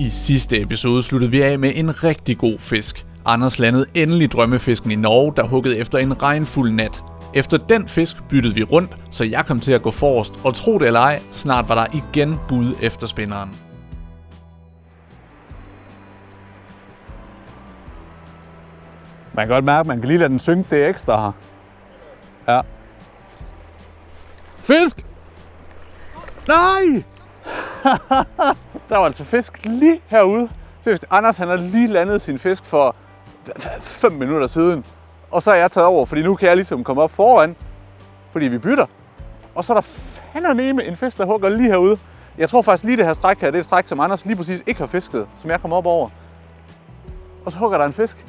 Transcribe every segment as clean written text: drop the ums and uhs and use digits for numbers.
I sidste episode sluttede vi af med en rigtig god fisk. Anders landede endelig drømmefisken i Norge, der huggede efter en regnfuld nat. Efter den fisk byttede vi rundt, så jeg kom til at gå forrest, og tro det eller ej, snart var der igen bud efter spænderen. Man kan godt mærke, at man kan lige lade den synke det ekstra her. Ja. Fisk! Nej! Der var altså fisk lige herude. Seriøst, Anders han har lige landet sin fisk for 5 minutter siden. Og så er jeg taget over, fordi nu kan jeg ligesom komme op foran, fordi vi bytter. Og så er der fandeme en fisk, der hugger lige herude. Jeg tror faktisk lige det her stræk her, det er et stræk, som Anders lige præcis ikke har fisket, som jeg kommer op over. Og så hugger der en fisk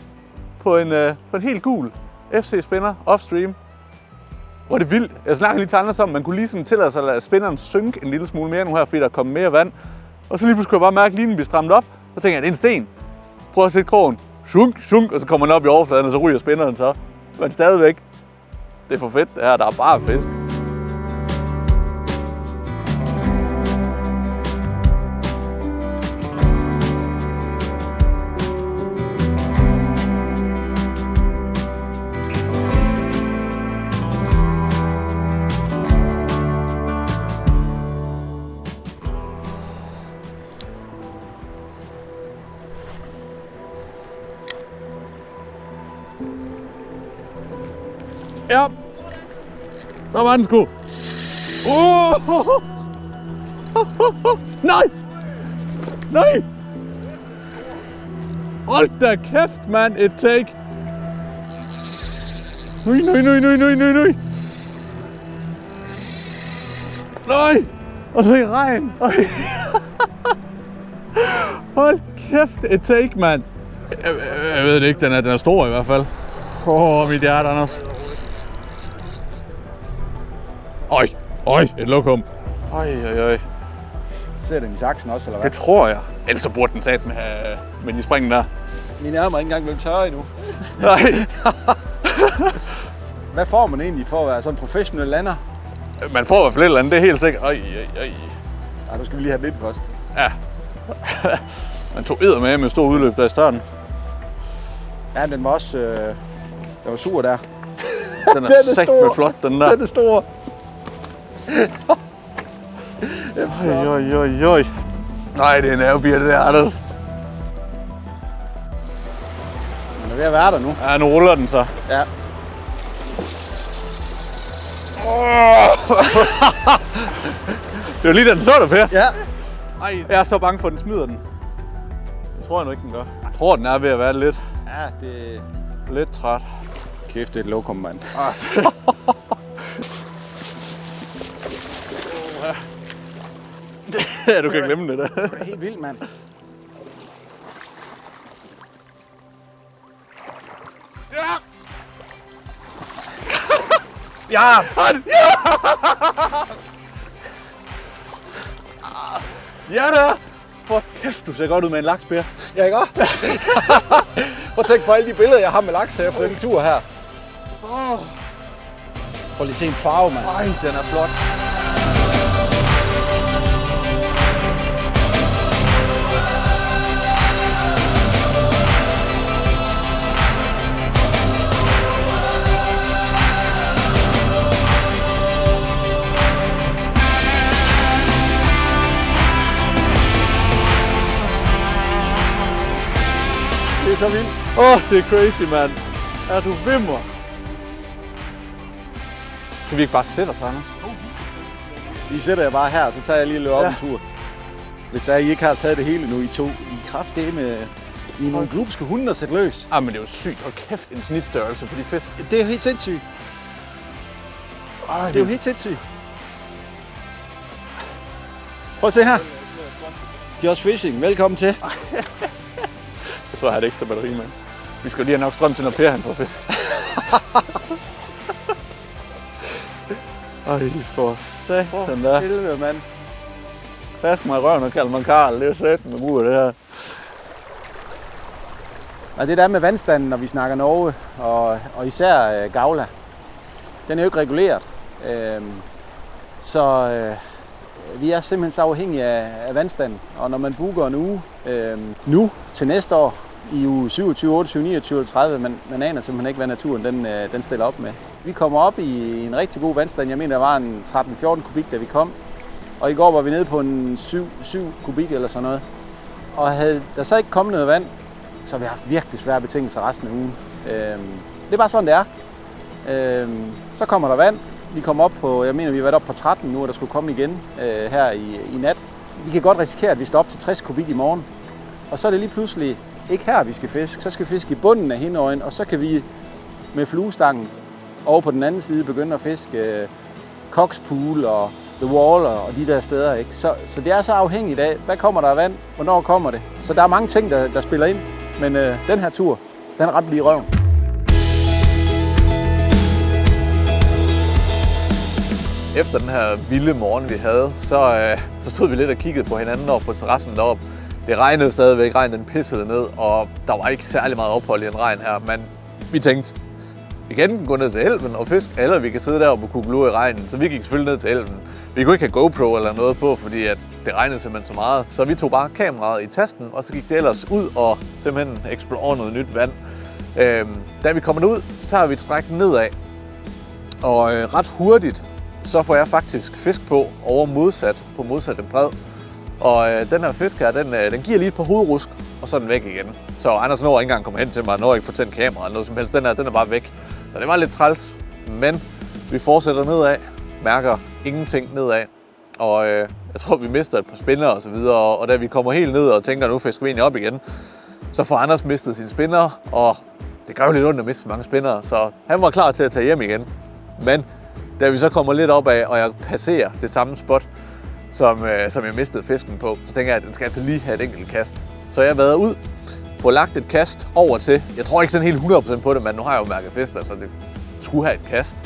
på en helt gul FC-spinner upstream. Hvor det er vildt. Jeg snakker lige til Anders om, man kunne lige sådan tillade sig at lade spinneren synke en lille smule mere nu her, fordi der er kommet mere vand. Og så lige pludselig kunne jeg bare mærke, at linen bliver strammet op. Så tænker jeg, det er en sten. Prøv at sætte krogen. Shunk, og så kommer den op i overfladen, og så ryger spinneren så. Men stadigvæk, det er for fedt det her, der er bare fisk. Ja, der var den sgu. Nej! Nej! Hold da kæft, mand, et take. Nej. Nej! Og så i regn. Hold kæft, et take, mand. Jeg ved det ikke, den er stor i hvert fald. Mit hjerte, Anders. Øj, et lokum. Øj. Ser den i saksen også, eller hvad? Det tror jeg. Ellers så burde den sat med de springen der. Mine ærmer er ikke engang blevet tørre endnu. Nej. Hvad får man egentlig for at være sådan en professionel lander? Man får i hvert fald et eller andet, det er helt sikkert. Øj. Ja, nu skal vi lige have det lidt først. Ja. Man tog med stor udløb der i starten. Ja, den var også... den var sur der. Den er sagt med flot, den der. Den er stor. Øj. Nej, det er en nervebier, det der, Anders. Den er ved at være der nu. Ja, nu ruller den så. Ja. Det var lige den så der, Per. Ja. Ej, jeg er så bange for, at den smider den. Det tror jeg nu ikke, den gør. Jeg tror, den er ved at være lidt. Ja, det... Lidt træt. Kæft, det er et lokum, mand. Ja, du kan glemme det der. Det er helt vildt, mand. Ja! Ja da! For kæft, du ser godt ud med en laks, Per. Ja, ikke også? Prøv at tænke på alle de billeder, jeg har med laks her på den tur her. Prøv lige at se en farve, mand. Ej, den er flot. Det er så vildt. Det er crazy, mand. Er du vimmer? Kan vi ikke bare sætte os, Anders? I sætter jeg bare her, så tager jeg lige løb op en tur. Hvis der I ikke har taget det hele nu, I to. I kraft det med i nogle glubske hunde at sætte løs. Men det er jo sygt. Hold kæft, en snitstørrelse på de fisk. Det er jo helt sindssygt. Det er jo helt sindssygt. Prøv at se her. Just Fishing, velkommen til. Jeg tror, jeg har et ekstra batteri med. Vi skal lige have nok strøm til, når Per han får fisk. Ej, for satan da. Helvede, mand. Fast mig i røven og kalde mig Karl. Det er slet med brug af det her. Og det der med vandstanden, når vi snakker Norge, og især Gavla, den er jo ikke reguleret. Så vi er simpelthen så afhængige af vandstanden. Og når man booker en uge nu til næste år, i uge 27, 28, 29 eller 30, man aner simpelthen ikke, hvad naturen den stiller op med. Vi kommer op i en rigtig god vandstand. Jeg mener, der var en 13-14 kubik, da vi kom. Og i går var vi nede på en 7 kubik eller sådan noget. Og havde der så ikke kommet noget vand, så har vi haft virkelig svære betingelser resten af ugen. Det er bare sådan, det er. Så kommer der vand. Vi kommer op på, jeg mener, vi har været op på 13 nu, og der skulle komme igen her i nat. Vi kan godt risikere, at vi står op til 60 kubik i morgen. Og så er det lige pludselig ikke her, vi skal fiske. Så skal vi fiske i bunden af Hindøjen, og så kan vi med fluestangen over på den anden side begynde at fiske Cox Pool og The Wall og de der steder. Ikke? Så det er så afhængigt af, hvad kommer der af vand, hvornår kommer det. Så der er mange ting, der spiller ind, men den her tur, den er ret lige i røven. Efter den her vilde morgen, vi havde, så stod vi lidt og kiggede på hinanden over på terrassen deroppe. Det regnede stadigvæk, regnen pissede ned, og der var ikke særlig meget ophold i en regn her, men vi tænkte, vi kan enten gå ned til elven og fiske, eller vi kan sidde deroppe og kugle i regnen, så vi gik selvfølgelig ned til elven. Vi kunne ikke have GoPro eller noget på, fordi at det regnede simpelthen så meget, så vi tog bare kameraet i tasken, og så gik det ellers ud og simpelthen explore noget nyt vand. Da vi kommer ud, så tager vi et stræk nedad, og ret hurtigt, så får jeg faktisk fisk på over på modsat en bred. Og den her fisk her, den giver lige et par hovedrusk, og så er den væk igen. Så Anders når ikke engang komme hen til mig, når ikke få tændt kamera eller noget som helst. Den er bare væk. Så det var lidt træls, men vi fortsætter nedad, mærker ingenting nedad. Og jeg tror, vi mister et par spinner og så videre, og da vi kommer helt ned og tænker, nu fisker vi egentlig op igen, så får Anders mistet sine spinner, og det gør jo lidt ondt at miste mange spinner, så han var klar til at tage hjem igen. Men da vi så kommer lidt opad, og jeg passerer det samme spot, som jeg mistede fisken på, så tænker jeg, at den skal altså lige have et enkelt kast. Så jeg vader ud, får lagt et kast over til, jeg tror ikke sådan helt 100% på det, men nu har jeg jo mærket fisk, så det skulle have et kast.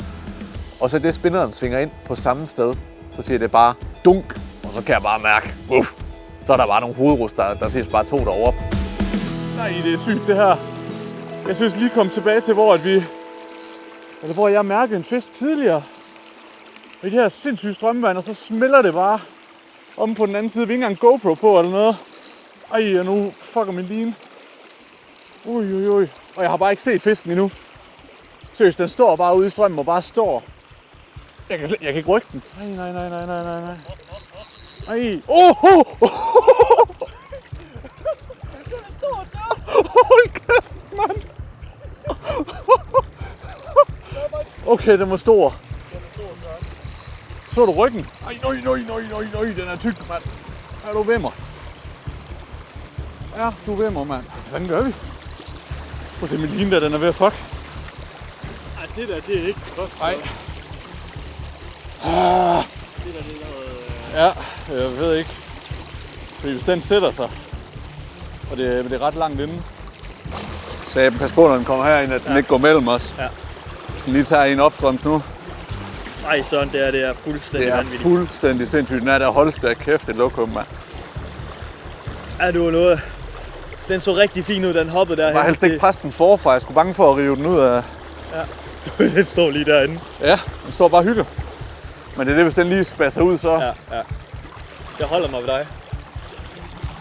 Og så det spinneren svinger ind på samme sted, så siger det bare dunk, og så kan jeg bare mærke, så er der bare nogle hovedrust, der ses bare 2 derovre. Nej, det er sygt det her. Jeg synes lige kom tilbage til, hvor jeg mærkede en fisk tidligere. I det her sindssyge strømvand, og så smelter det bare om på den anden side. Vi har ikke engang GoPro på eller noget. Ej, og nu fucker min line. Ui. Og jeg har bare ikke set fisken endnu. Seriøst, den står bare ude i strømmen og bare står. Jeg kan ikke rykke den. Nej. Ej. Hold kæft, mand. Okay, den var stor. Så du ryggen? Ej, nøj, den er tyk, mand. Er du ved mig? Ja, du er ved mig, mand. Hvad gør vi? Prøv at se min line der, den er ved at fuck. Ej, det der, det er ikke godt. Nej. Det der, det er noget... Ja, jeg ved ikke. Fordi hvis den sætter sig, og det er ret langt inde, så jeg pas på, når den kommer herind, at den ikke går mellem os. Ja. Så den lige tager en opstrøms nu. Ej, sådan det er fuldstændig vanvittigt. Det er fuldstændig sindssygt. Den er der holdt der kæft et lokum, mand. Ja, det var noget... Den så rigtig fin ud, den hoppede derhen. Jeg var helst ikke presse den forfra. Jeg skulle bange for at rive den ud af... Ja, den står lige derinde. Ja, den står bare og hygger. Men det er det, hvis den lige spasser ud, så... Ja. Jeg holder mig ved dig.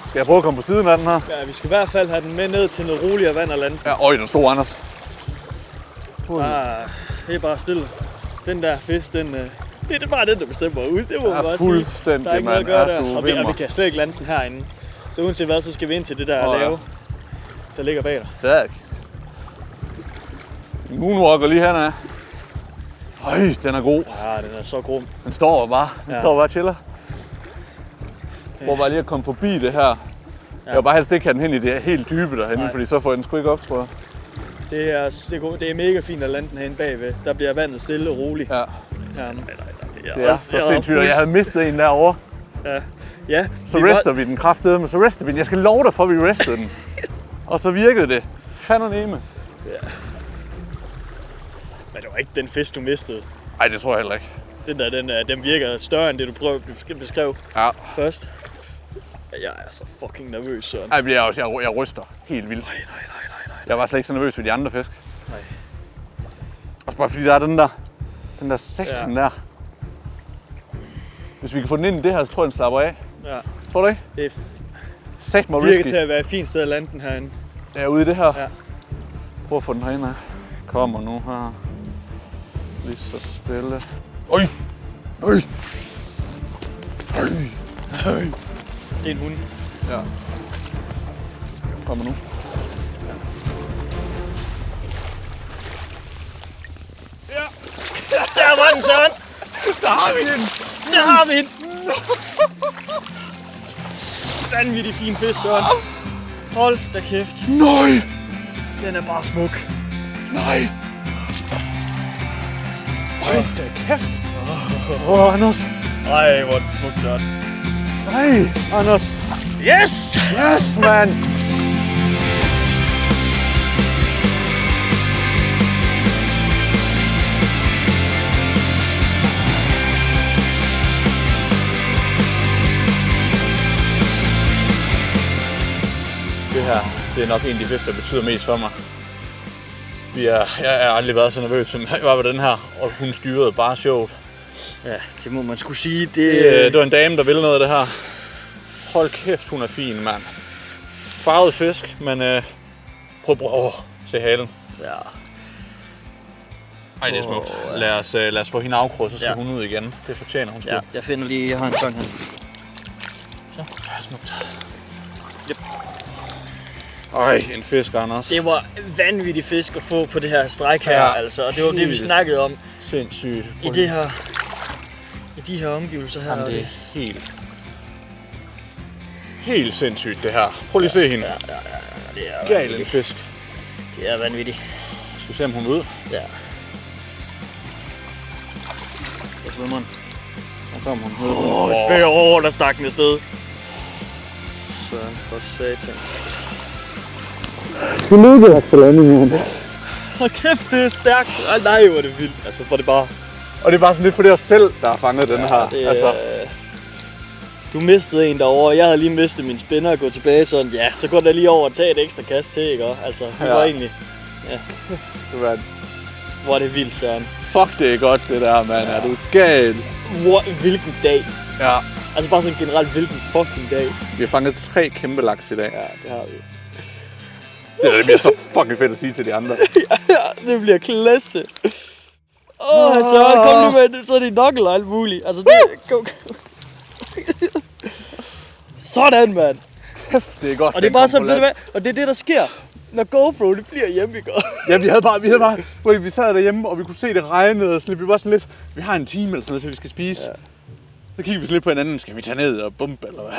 Skal jeg prøve at komme på siden af den her? Ja, vi skal i hvert fald have den med ned til noget roligere vand og land. Ja, den stod, Anders. Det er bare stille. Den der fisk, det er bare den, der bestemmer ud. Det må man bare sige. Fuldstændig, der er ikke noget at gøre der. Og vi mig. kan slet ikke lande den herinde. Så uanset hvad, så skal vi ind til det der lave, der ligger bag dig. Tak. Moonwalker lige hernede. Øj, den er god. Ja, den er så grum. Den står bare. Og chiller. Prøv bare lige at komme forbi det her. Ja. Jeg vil bare helst ikke have den hen i det her helt dybe derhenne, fordi så får den sgu ikke op, tror jeg. Det er mega fint at lande den herinde bagved. Der bliver vandet stille og roligt. Ja. Det er så sindssygt, og jeg havde mistet en derovre. Ja. Så rester vi den kraftedeme, men så rester vi den. Jeg skal love dig for, at vi restede den. Og så virkede det. Fandme. Ja. Men det var ikke den fisk, du mistede. Nej, det tror jeg heller ikke. Den virker større end det, du beskrev først. Jeg er så fucking nervøs, Søren. Jeg ryster helt vildt. Nej. Jeg var slet ikke så nervøs ved de andre fisk. Nej. Også bare fordi der er den der satan der. Hvis vi kan få den ind i det her, så tror jeg, den slapper af. Ja. Tror du ikke? Det Sæt mig virker risky. til at være et fint sted at lande den herinde. Derude i det her. Ja. Prøv at få den herinde. Kommer nu her. Lige så stille. Øj! Øj! Øj! Det er en hund. Ja. Kommer nu. Der var den, Søren! Der har vi den! Der har vi den! Vanvittig fin fisk, Søren. Hold da kæft. Nej! Den er bare smuk. Nej! Hold da kæft! Anders! Ej, hvor er den smuk, Søren. Nej, Anders! Yes! Yes, man! Det her, det er nok en af de fisk, der betyder mest for mig. Jeg har aldrig været så nervøs, som jeg var ved den her, og hun styrede bare sjovt. Ja, det må man skulle sige. Det var en dame, der ville noget af det her. Hold kæft, hun er fin, mand. Farvet fisk, men prøv se halen. Ja. Ej, det er smukt. Lad os få hende afkrydset, så skal hun ud igen. Det fortjener hun sgu. Ja, jeg finder lige, jeg har en sang her. Så, det er smukt. Yep. Ej, en fisk, Anders. Det var vanvittig fisk at få på det her stræk her, altså. Og det var det, vi snakkede om. Sindssygt. I de her omgivelser her. Jamen, det er helt sindssygt, det her. Prøv lige at se hende. Ja, det er Gal en fisk. Det er vanvittigt. Skal vi se, om hun er ud? Ja. Der svømmer den. Der kommer hun. Et bøger over, der stak den afsted. Sådan for satan. Du lykkede at få landingen. Hold kæft, det er stærkt. Ej, nej, hvor er det vildt. Altså, for det bare... Og det er bare sådan lidt for det os selv, der har fanget den her. Det, altså. Du mistede en derovre, jeg havde lige mistet min spinner og gå tilbage sådan, ja, så går der lige over og tage et ekstra kast til, ikke? Altså, det var egentlig... Ja. Hvor er det vildt, Søren. Fuck, det er godt det der, mand. Er du gal? Hvilken dag. Ja. Altså bare sådan generelt, hvilken fucking dag. Vi har fanget 3 kæmpe laks i dag. Ja, det har vi. Det bliver så fucking fedt at sige til de andre. Ja, det bliver klasse. Søren, kom nu med, så er det knuckle og alt muligt. Altså, det... Go. Sådan, mand. Kæft, det er godt. Og det er bare sådan, ved du hvad? Og det er det, der sker, når GoPro det bliver hjemme, ikke? Ja, vi havde bare, vi sad derhjemme, og vi kunne se det regnede, og sådan, vi var sådan lidt, vi har en time eller sådan noget, så vi skal spise. Ja. Så kiggede vi sådan lidt på hinanden, skal vi tage ned og bumpe, eller hvad?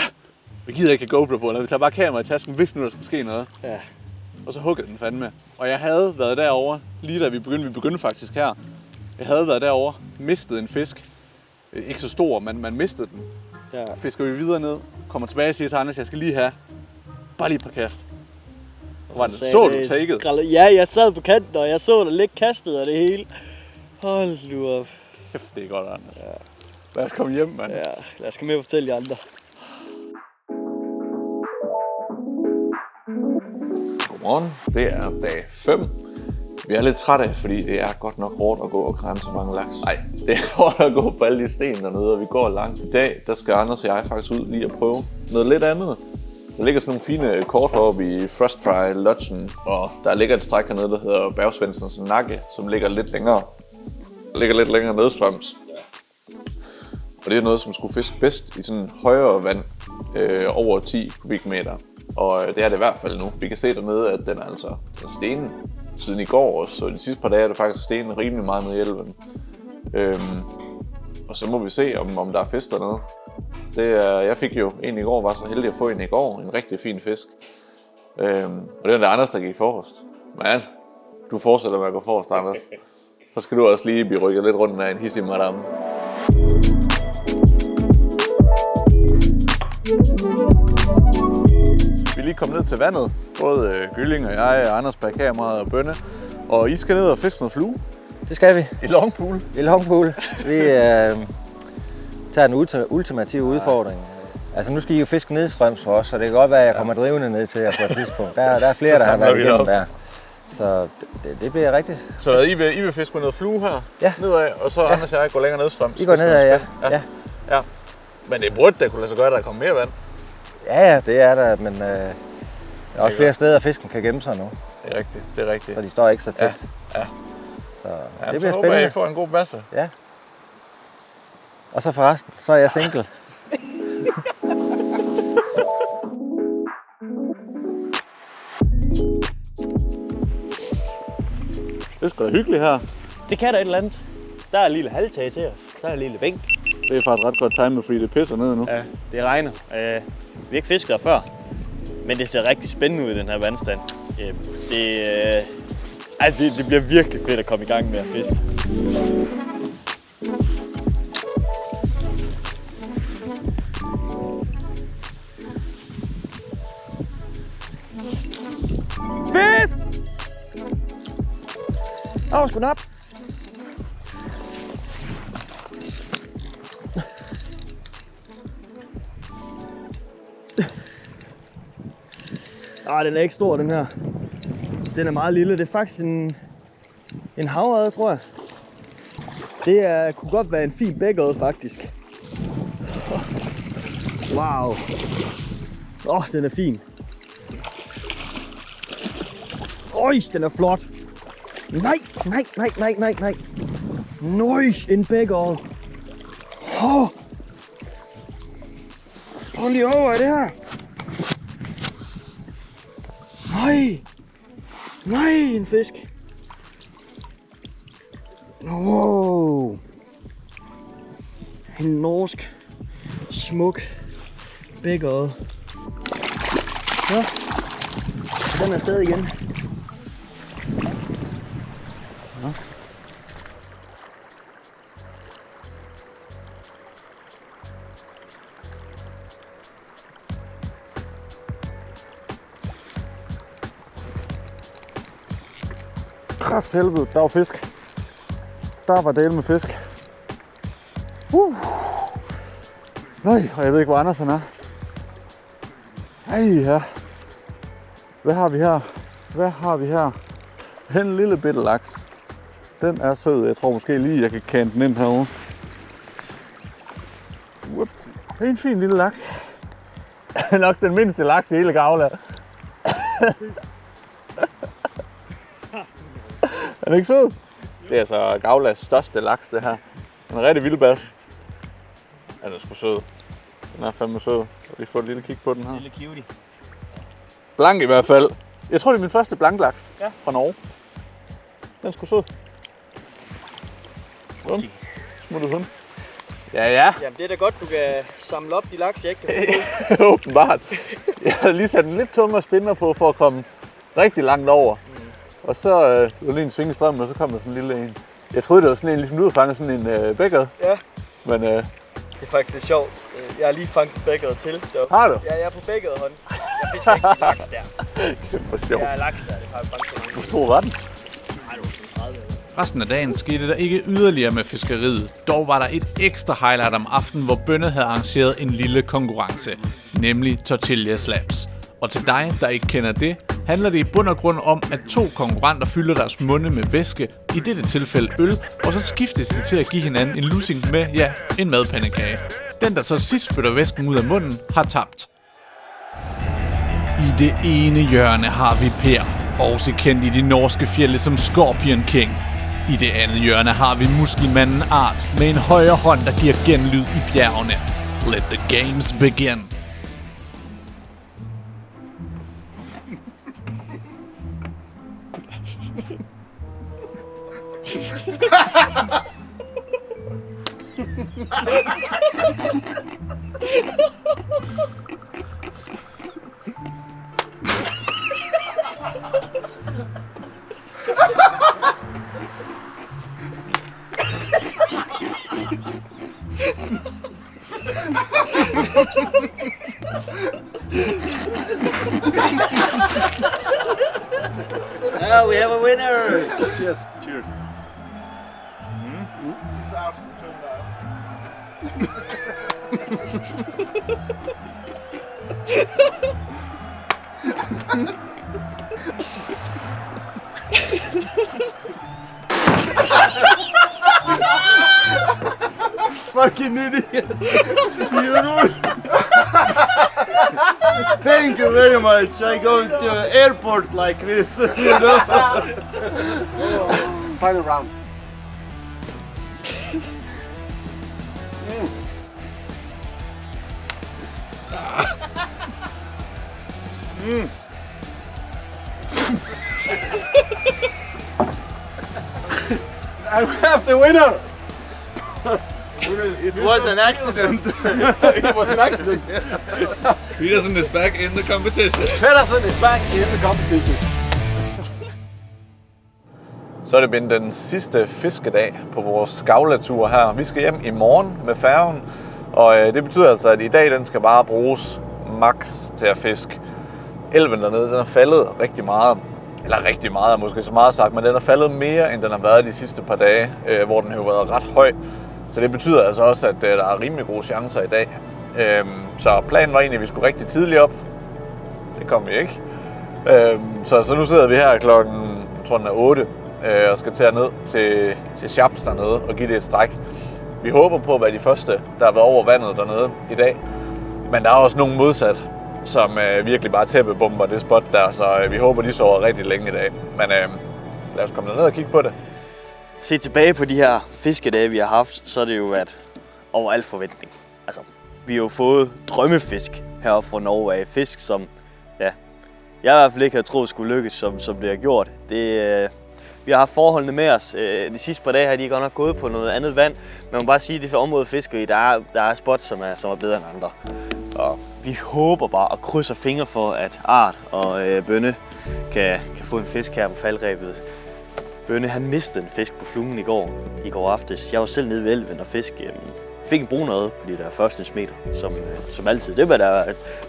Vi gider ikke have GoPro på, eller vi tager bare kamera i tasken, hvis nu der skulle ske noget. Ja. Og så huggede den fandme. Og jeg havde været derovre, lige da vi begyndte faktisk her. Jeg havde været derovre, mistet en fisk. Ikke så stor, men man mistede den. Ja. Fisker vi videre ned, kommer tilbage og siger til Anders, jeg skal lige have bare lige et par kast. Så du taket? Ja, jeg sad på kanten, og jeg så dig ligge kastet og det hele. Hold nu op. Kæft, det er godt, Anders. Ja. Lad os komme hjem, mand. Ja, lad os komme med og fortælle jer andre. Godmorgen. Det er dag 5. Vi er lidt trætte af, fordi det er godt nok hårdt at gå og kræmme så mange laks. Nej, det er hårdt at gå på alle de sten dernede, og vi går langt. I dag, der skal Anders og jeg faktisk ud lige at prøve noget lidt andet. Der ligger sådan nogle fine kort heroppe i Frost Fry Lodgen, og der ligger et stræk hernede, der hedder Bergsvensens Nakke, som ligger lidt længere nedstrøms. Og det er noget, som skulle fiske bedst i sådan højere vand, over 10 kubikmeter. Og det er det i hvert fald nu. Vi kan se dernede, at den er altså stenet siden i går, så de sidste par dage er det faktisk stenet rimelig meget nede i elven. Og så må vi se, om der er fisk dernede. Jeg fik jo en i går, var så heldig at få en i går, en rigtig fin fisk. Og det var det Anders, der gik forrest. Men du fortsætter med at gå forrest, Anders. Så skal du også lige blive rykket lidt rundt af en hissig madame. Vi er lige kommet ned til vandet, både Gylling og jeg, Anders bag kameraet og Bønne. Og I skal ned og fiske noget flue. Det skal vi. I longpool. I longpool. Vi tager den ultimative udfordring. Altså nu skal I jo fiske nedstrøms for os, så det kan godt være, at jeg kommer drivende ned til jer på et tidspunkt. Der er flere, der har været igennem der. Så det bliver rigtigt. Så I vil fiske med noget flue her? Ja. Nedad, og så Anders og jeg går længere nedstrøms. I går nedad, ja. Men det burde da kunne lade sig gøre, at der kommer mere vand. Ja, det er der, men der er også flere steder, fisken kan gemme sig nu. Det er rigtigt, det er rigtigt. Så de står ikke så tæt. Ja. Så Ja, det bliver så håber spændende. jeg, I får en god masse. Ja. Og så forresten, så er jeg single. Det er sgu da hyggeligt her. Det kan da et eller andet. Der er en lille halvtag til os. Der er en lille bænk. Det er faktisk ret godt timet, fordi det pisser ned nu. Ja, det regner. Vi har ikke fisket her før, men det ser rigtig spændende ud i den her vandstand. Det bliver virkelig fedt at komme i gang med at fiske. Fisk! Sgu op! Den er ikke stor, den her. Den er meget lille. Det er faktisk en havørred, tror jeg. Det kunne godt være en fin bækørred, faktisk. Wow. Den er fin. Den er flot. Nej, en bækørred. Prøv lige over i det her. Nej, en fisk. Wow. En norsk, smuk bækørred. Ja, den er afsted igen. Ja. Kraft helvede, der var fisk. Der var del med fisk. Nej, og jeg ved ikke, hvor Anders han er. Ja. Hvad har vi her? En lille bitte laks. Den er sød. Jeg tror måske lige, jeg kan kante den ind herovre. Det er en fin lille laks. Nok den mindste laks i hele Gavla. Er den ikke sød? Det er altså Gavlas største laks, det her. Den er rigtig vildbas. Den er sgu sød. Den er fandme sød. Jeg har lige fået et lille kig på den her. Lille cutie. Blank i hvert fald. Jeg tror, det er min første blanklaks fra Norge. Den er sgu sød. Smuttet hund. Ja. Jamen det er da godt, du kan samle op de laks, jeg ikke kan få. Åbenbart. Jeg har lige sat en lidt tungere spinner på, for at komme rigtig langt over. Og så var lige en sving i strømmen, og så kom der sådan en lille en. Jeg troede, det var sådan en, ligesom du havde fanget sådan en bækkerede. Ja. Men det er faktisk lidt sjovt. Jeg har lige fanget bækkerede til. Så. Har du? Ja, jeg er på bækkerede hånd. Jeg fisker ikke de laks der. Det var sjovt. Jeg er laks der, det har jeg fanget så mange. Hvor stor var den? Nej, det var 30. Resten af dagen skete der ikke yderligere med fiskeriet. Dog var der et ekstra highlight om aftenen, hvor Bønne havde arrangeret en lille konkurrence, nemlig Tortilla Slaps. Og til dig, der ikke kender det, handler det i bund og grund om, at to konkurrenter fylder deres munde med væske, i dette tilfælde øl, og så skiftes de til at give hinanden en lussing med, en madpandekage. Den, der så sidst spytter væsken ud af munden, har tabt. I det ene hjørne har vi Per, også kendt i de norske fjelde som Scorpion King. I det andet hjørne har vi muskelmanden Art med en højre hånd, der giver genlyd i bjergene. Let the games begin. Oh, we have a winner! Cheers. Cheers. fucking idiot. You ruined. Thank you very much. I go to airport like this, you know. Final round. I have the winner. It was an accident. It was an accident. Peterson is back in the competition. Pedersen is back in the competition. Så er det blevet den sidste fiskedag på vores skavletur her. Vi skal hjem i morgen med færgen, og det betyder altså, at i dag den skal bare bruges max til at fiske. Elven dernede, den er faldet rigtig meget. Eller rigtig meget er måske så meget sagt, men den er faldet mere, end den har været de sidste par dage, hvor den har været ret høj. Så det betyder altså også, at der er rimelig gode chancer i dag. Så planen var egentlig, at vi skulle rigtig tidligt op. Det kom vi ikke. Så nu sidder vi her klokken, jeg tror den er 8, og skal til ned til Chaps dernede og give det et stræk. Vi håber på at være de første, der har været over vandet dernede i dag. Men der er også nogen modsat, som virkelig bare tæppebomber det spot der, så vi håber, de sover rigtig længe i dag. Men lad os komme derned og kigge på det. Se tilbage på de her fiskedage, vi har haft, så er det jo været over al forventning. Altså, vi har jo fået drømmefisk heroppe fra Norge af. Fisk, som jeg i hvert fald ikke havde troet skulle lykkes, som det har gjort. Vi har haft forholdene med os. De sidste par dage har de godt nok gået på noget andet vand. Man må bare sige, at det for område fiskeri, der er spots, som er bedre end andre. Og vi håber bare og krydser fingre for, at Art og Bønne kan få en fisk her på faldrebet. Bønne, han mistede en fisk på fluen i går aftes. Jeg var selv nede ved elven og fik en brun noget på de der første meter, som altid.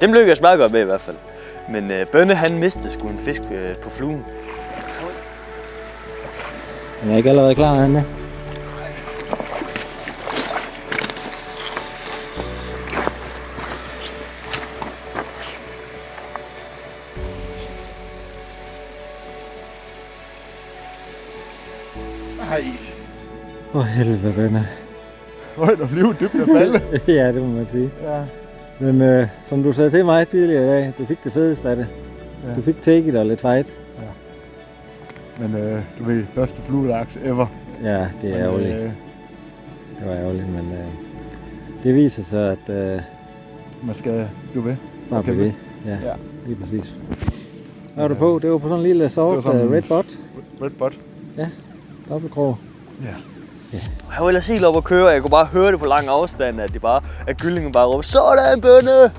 Dem lykkedes meget godt med i hvert fald. Men Bønne, han mistede sgu en fisk på fluen. Jeg er ikke allerede klar, han med. Ej. For helvede, venner. Højt at flyve, dybt at falde. Ja, det må man sige. Ja. Men som du sagde til mig tidligere i dag, du fik det fedeste af det. Ja. Du fik take it og lidt fight. Ja. Men du ved, første fluelaks ever. Ja, det er ærgerligt. Det var ærgerligt, men det viser sig, at man skal blive ved. Bare blive ved. Ja, lige præcis. Hvad var du på? Det var på sådan en lille sort red bot. Red bot? Ja, dobbeltkrog. Ja. Jeg var ellers helt oppe at køre, og jeg kunne bare høre det på lang afstand, at kyllingen bare råber, sådan Bønne!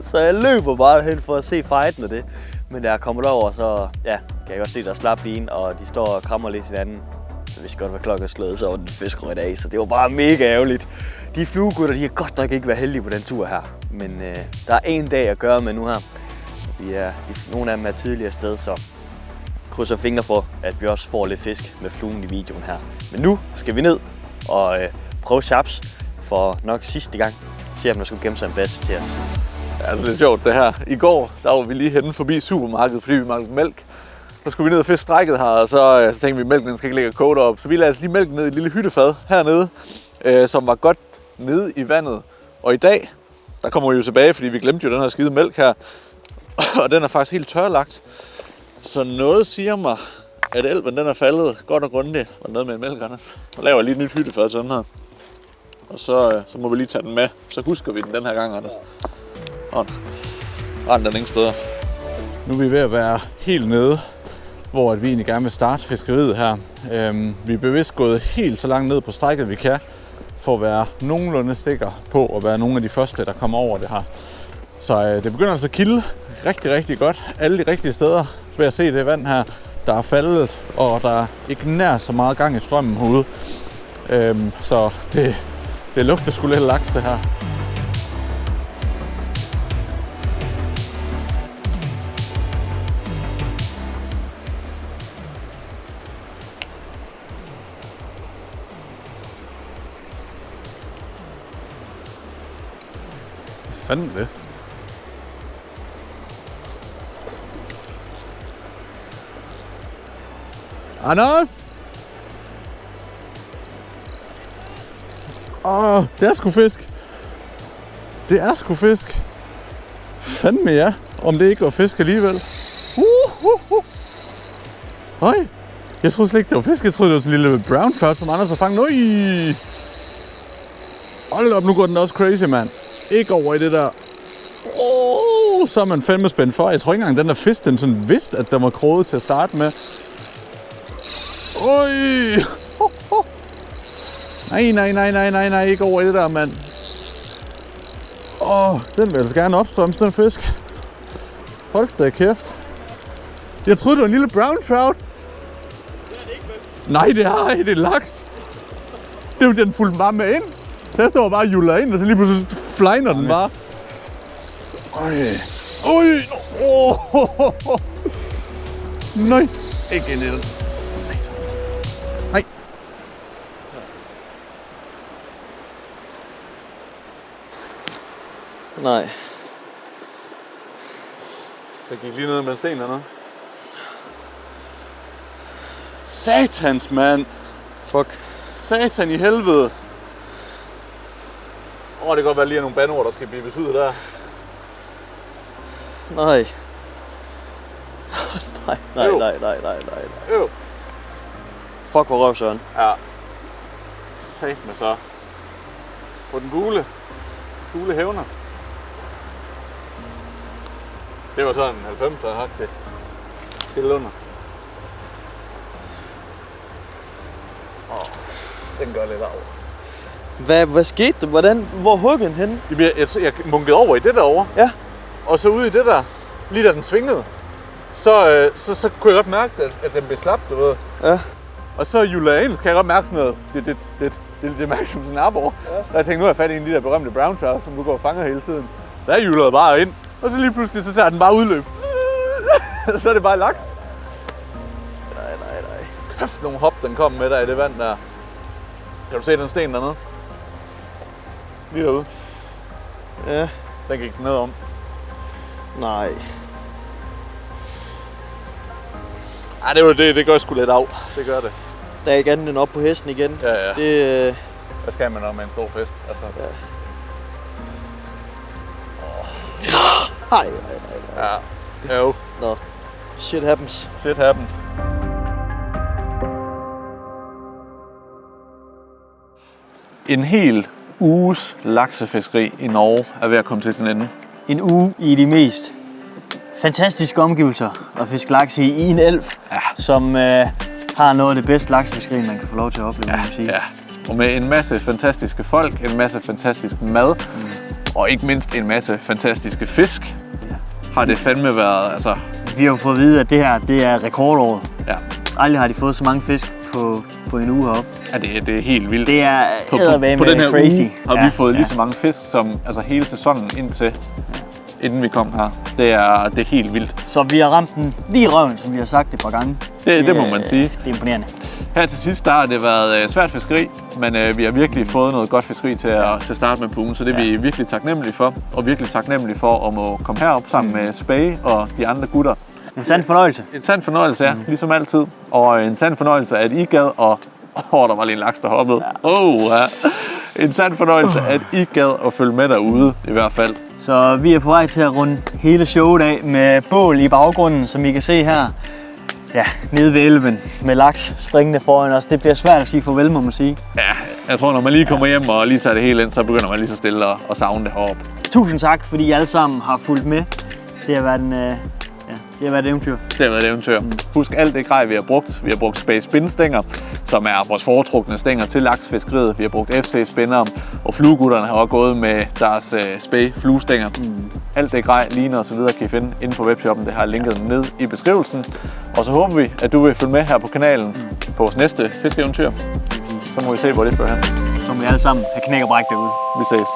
Så jeg løber bare hen for at se fighten og det. Men da jeg kommer derover, så kan jeg også se, der slap en, og de står og krammer lidt hinanden. Så vidste godt, hvad klokken er slået, så var den fisk rødt af, så det var bare mega ærgerligt. De fluegutter, de har godt nok ikke været heldige på den tur her. Men der er en dag at gøre med nu her. Nogle af dem er tidligere sted, så krydser fingre for, at vi også får lidt fisk med fluen i videoen her. Men nu skal vi ned og prøve Chaps for nok sidste gang. Se om der skulle gemme sig en basse til os. Det er altså lidt sjovt det her. I går, der var vi lige henne forbi supermarkedet, fordi vi manglede mælk. Så skulle vi ned og fiske strækket her, og så tænkte vi, at mælken skal ikke ligge og koge derop. Så vi lader altså lige mælken ned i et lille hyttefad hernede, som var godt nede i vandet. Og i dag, der kommer vi jo tilbage, fordi vi glemte jo den her skide mælk her. Og den er faktisk helt tørlagt. Så noget siger mig, at elven den er faldet godt og grundigt. Var noget med en mælk, Anders. Så laver jeg lige et nyt hyttefad til den her. Og så må vi lige tage den med. Så husker vi den her gang, Anders. Og rend den ingen steder. Nu er vi ved at være helt nede, hvor vi egentlig gerne vil starte fiskeriet her. Vi er bevidst gået helt så langt ned på strækket vi kan, for at være nogenlunde sikre på at være nogle af de første, der kommer over det her. Så det begynder altså at kilde rigtig, rigtig godt alle de rigtige steder ved at se det vand her, der er faldet, og der er ikke nær så meget gang i strømmen herude. Så det lugter sgu lidt laks det her. Hvad fanden er det? Anders? Det er sgu fisk. Det er sgu fisk. Fandme ja, om det ikke var fisk alligevel. Høj. Jeg troede slet ikke, det var fisk. Jeg troede, det var sådan en lille brown trout, som Anders har fanget. Nøj! Hold op, nu går den også crazy, mand. Ikke over i det der. Så er man fandme spændt for. Jeg tror ikke engang, den der fisk, den sådan vidste, at den var kroget til at starte med. Oj! Nej, ikke over i det der, mand. Den vil altså gerne opstrømmes, den fisk. Hold da kæft. Jeg troede, det var en lille brown trout. Nej, det er laks. Det er jo, den fulgte bare med ind. Så jeg står bare og juler ind, og så lige pludselig flyner den bare. Nej, ikke ind i den. Nej. Nej. Der gik lige ned med sten hernede. Satans, mand. Fuck. Satan i helvede. Det kan godt være lige nogle bandeord, der skal bibes ud der. Nej. Nej. Øv. Fuck, hvor røv, Søren. Ja. Satme så. På den gule hævner. Det var sådan en 90'er hak det. Skille under. Den gør lidt af. Hvad skete der? Hvor huggede den henne? Jamen, jeg munkede over i det derovre. Ja. Og så ude i det der, lige da den svingede, så kunne jeg godt mærke, at den blev slap, du ved. Ja. Og så juleansk kan jeg godt mærke sådan noget. Det mærker som sådan en arbor. Ja. Og jeg tænkte, nu har jeg fat i en af de der berømte brown trout, som du går og fanger hele tiden. Der julede bare ind, og så lige pludselig så tager den bare udløb. Så er det bare laks. Nej. Kæft nogle hop, den kom med der i det vand der. Kan du se den sten dernede? Lige derude. Ja. Den gik ned om. Nej. Ej, det gør sgu lidt af. Det gør det. Der er ikke andet end op på hesten igen. Ja. Det, Hvad skal man, når man er en stor fisk? Altså. Ja. Nej. Ja. Jo. Nå. Shit happens. Shit happens. En hel uges laksefiskeri i Norge er ved at komme til sin ende. En uge i de mest fantastiske omgivelser at fiske laks i en elv, som har noget af det bedste laksefiskeri, man kan få lov til at opleve, må man sige. Ja. Og med en masse fantastiske folk, en masse fantastisk mad, og ikke mindst en masse fantastiske fisk, har det fandme været, altså... Vi har jo fået at vide, at det her, det er rekordåret. Ja. Aldrig har de fået så mange fisk på en uge heroppe. Ja, det er helt vildt. Det er på den her crazy. Uge har vi fået lige så mange fisk, som altså hele sæsonen inden vi kom her. Det er helt vildt. Så vi har ramt den lige i røven, som vi har sagt et par gange. Det må man sige. Det er imponerende. Her til sidst, der har det været svært fiskeri, men vi har virkelig fået noget godt fiskeri til at starte med på ugen, så det er vi virkelig taknemmelige for. Og virkelig taknemmelige for at må komme herop sammen med Spage og de andre gutter. En sand fornøjelse. En sand fornøjelse, ja. Ligesom altid. Og en sand fornøjelse, at I gad, og der var lige en laks, der hoppede. En sand fornøjelse, at I gad at følge med derude, i hvert fald. Så vi er på vej til at runde hele showet af med bål i baggrunden, som I kan se her. Ja, nede ved elven med laks springende foran os. Det bliver svært at sige farvel, må man sige. Ja, jeg tror, når man lige kommer hjem og lige tager det hele ind, så begynder man lige så stille at savne det heroppe. Tusind tak, fordi I alle sammen har fulgt med. Det har været et eventyr. Det har været et eventyr. Husk alt det grej, vi har brugt. Vi har brugt Spage spindstænger, som er vores foretrukne stænger til laksfiskeriet. Vi har brugt FC spændere, og fluegutterne har også gået med deres Spage fluestænger. Alt det grej, liner og så videre kan I finde inde på webshoppen. Det har jeg linket ned i beskrivelsen. Og så håber vi, at du vil følge med her på kanalen på vores næste fiskeeventyr. Så må vi se, hvor det fører hen. Så må vi alle sammen have knæk og bræk derude. Vi ses.